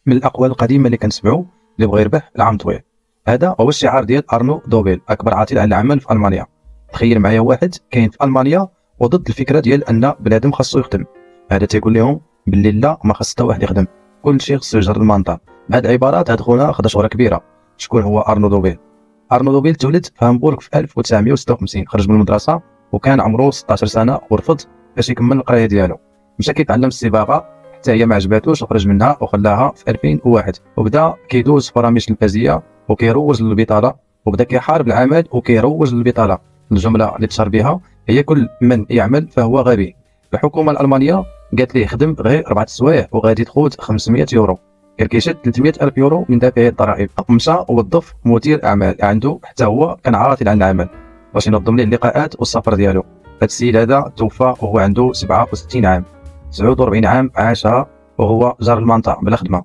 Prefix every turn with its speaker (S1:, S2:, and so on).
S1: من الاقوال القديمه اللي كنسمعوا اللي بغى يربح العام طويل. هذا هو الشعار ديال ارنو دوبيل، اكبر عاطل عن العمل في المانيا. تخيل معايا واحد كاين في المانيا وضد الفكره ديال ان بنادم خاصو يخدم. هذا تيقول لهم باللي لا، ما خاص حتى واحد يخدم، كل شيء خاصو يجر المنطق. بهاد العبارات هاد خونا خدا شهره كبيره. شكون هو ارنو دوبيل؟ ارنو دوبيل تولد في هامبورغ في 1956، خرج من المدرسه وكان عمره 16 سنه ورفض باش يكمل القرايه ديالو. مشى كيتعلم الصباغه حتى هي ما عجباتوش وخرج منها وخلاها في 2001، وبدا كيدوز في برامج تلفزيونيه وكيروج للبطاله، وبدا كيحارب العمل وكيروج للبطاله. الجمله اللي تشهر بها هي كل من يعمل فهو غبي. الحكومه الالمانيه قالت ليه خدم غير 4 سوايع وغادي تاخذ 500 يورو. كان كيشد 300 الف يورو من دافع الضرائب. مشى وظف مدير اعمال عنده، حتى هو كان عاطل عن العمل باش ينظم ليه اللقاءات والسفر ديالو. هذا السيد هذا توفى وهو عنده 67 عام. 49 عام عاشها وهو جار المنطقه بلا خدمه.